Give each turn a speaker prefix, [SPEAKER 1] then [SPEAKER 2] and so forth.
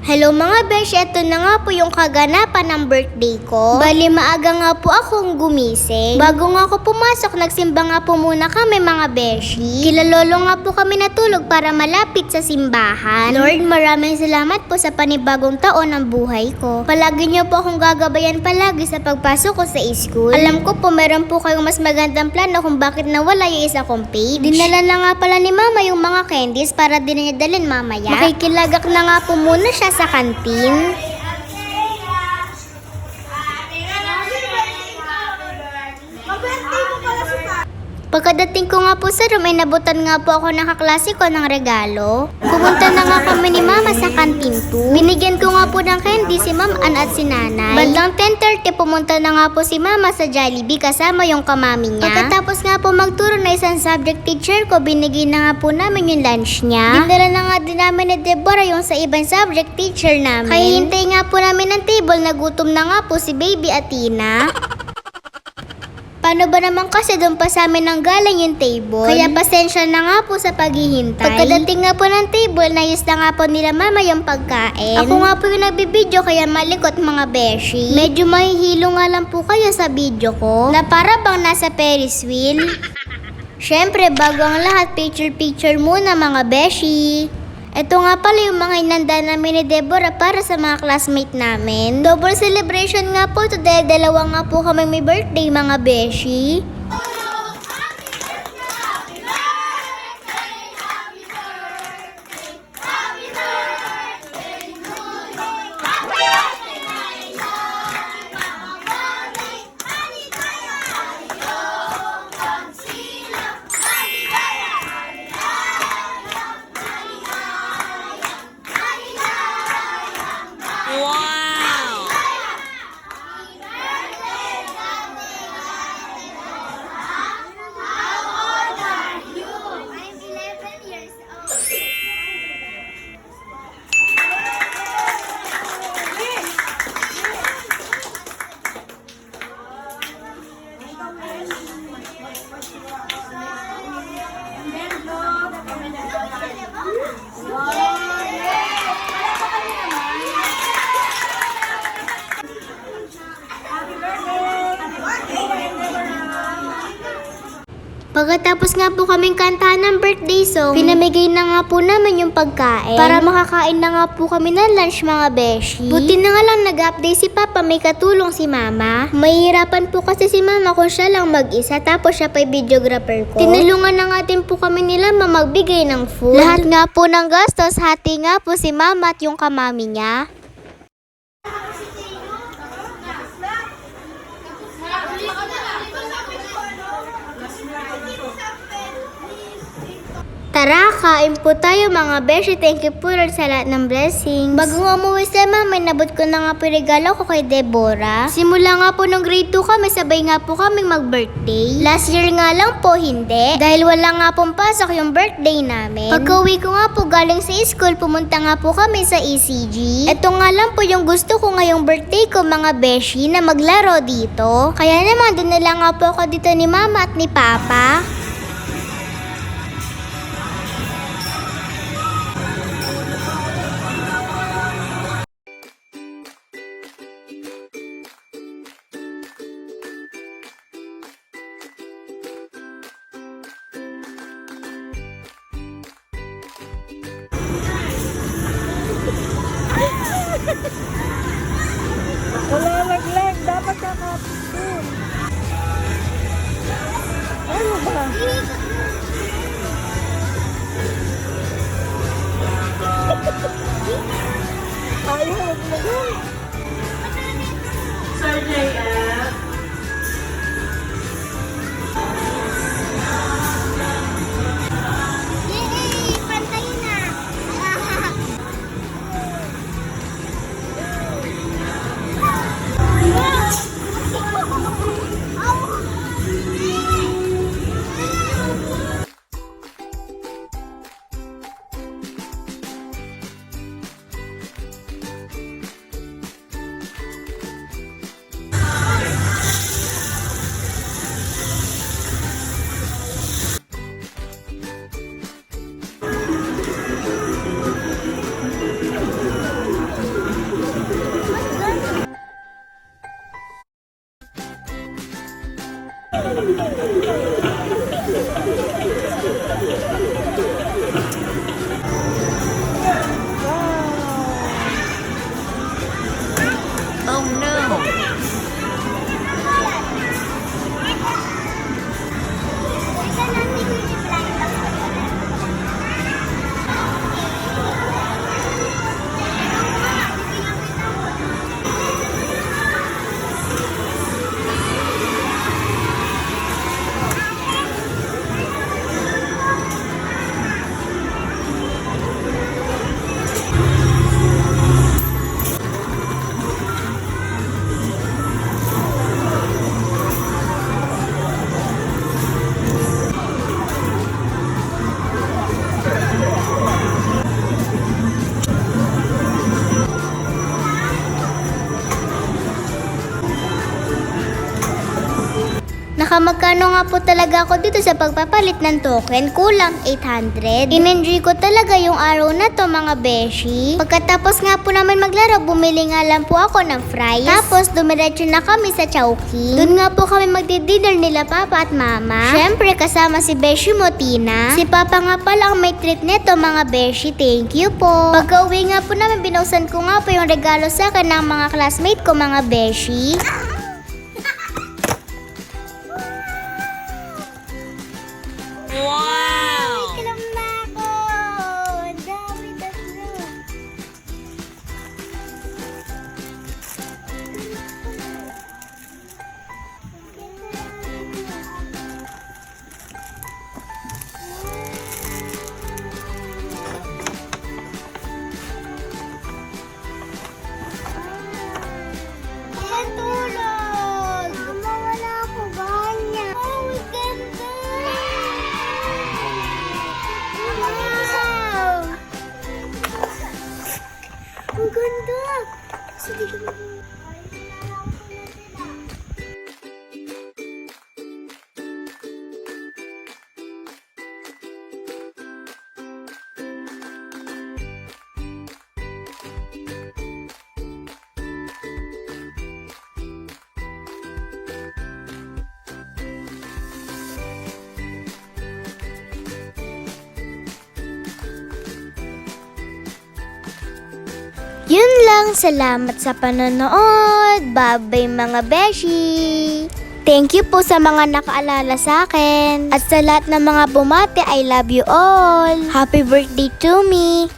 [SPEAKER 1] Hello mga besh, eto na nga po yung kaganapan ng birthday ko. Bali maaga nga po akong gumising. Bago nga ako pumasok, nagsimba nga po muna kami mga beshi. Kilalolo nga po kami natulog para malapit sa simbahan. Lord, maraming salamat po sa panibagong taon ng buhay ko. Palagi niyo po akong gagabayan palagi sa pagpasok ko sa school. Alam ko po meron po kayong mas magandang plano kung bakit nawala yung isa kong page. Dinala na nga pala ni mama yung mga candies para din niya dalhin mamaya. Makikilagak na nga po muna siya sa kantin. Pagkadating ko nga po sa room ay nabutan nga po ako ng kaklase ko ng regalo. Pumunta na nga kami ni mama sa kantin 2. Binigyan ko nga po ng candy si ma'am Ann at si nanay. Bandang 10:30 pumunta na nga po si mama sa Jollibee kasama yung kamami niya. Pagkatapos nga po magturo na isang subject teacher ko, binigay na nga po namin yung lunch niya. Dinala na nga din namin ni Deborah yung sa ibang subject teacher namin. Kaya hintay nga po namin ng table, nagutom na nga po si baby at Tina. Paano ba naman kasi doon pa sa amin ang galing yung table? Kaya pasensya na nga po sa paghihintay. Pagkadating nga po ng table, nayos na nga po nila mama yung pagkain. Ako nga po yung nagbibideo kaya malikot mga beshi. Medyo mahihilo nga lang po kayo sa video ko na para bang nasa Ferris wheel. Syempre bago ang lahat, picture muna mga beshi. Ito nga pala yung mga inanda namin ni Deborah para sa mga classmate namin. Double celebration nga po to dahil dalawa nga po kami may birthday mga beshi. Pagkatapos nga po kaming kantahan ng birthday song, pinamigay na nga po namin yung pagkain para makakain na nga po kami ng lunch mga beshi. Buti na nga lang nag-update si Papa, may katulong si Mama. Mahihirapan po kasi si Mama kung siya lang mag-isa tapos siya pa yung videographer ko. Tinulungan na nga din po kami nila magbigay ng food. Lahat nga po ng gastos, hati nga po si Mama at yung kamami niya. Tara, kain po tayo mga beshi. Thank you po Lord sa lahat ng blessings. Bago nga umuwi sa mama, nabot ko na nga po regalo ko kay Deborah. Simula nga po nung grade 2 kami, sabay nga po kaming mag-birthday. Last year nga lang po hindi, dahil wala nga pong pasok yung birthday namin. Pagka-uwi ko nga po galing sa school, pumunta nga po kami sa ECG. Ito nga lang po yung gusto ko ngayong birthday ko mga beshi, na maglaro dito. Kaya naman dinala nga po ako dito ni mama at ni papa.
[SPEAKER 2] Wala laglag, dapat kakapit. Ano ba? Oh no!
[SPEAKER 1] Nakamagkano nga po talaga ako dito sa pagpapalit ng token, kulang 800. In-enjoy ko talaga yung araw na to mga beshi. Pagkatapos nga po namin maglaro, bumili nga lang po ako ng fries. Tapos dumiretso na kami sa Chowking. Doon nga po kami magdi-dinner nila papa at mama. Syempre kasama si beshi mo, Tina. Si papa nga pala ang may treat neto mga beshi, thank you po. Pagka-uwi nga po namin, binuksan ko nga po yung regalo sa akin ng mga classmate ko mga beshi.
[SPEAKER 2] Wow!
[SPEAKER 1] Iklom na ako! Ang dami tatlo. Yan tulog! Mama, wala ako banyak. Oh, ang ganda! Wow! Ang ganda! Sige, yun lang, salamat sa panonood. Bye-bye mga beshi. Thank you po sa mga nakaalala sa akin. At sa lahat ng mga bumati, I love you all. Happy birthday to me.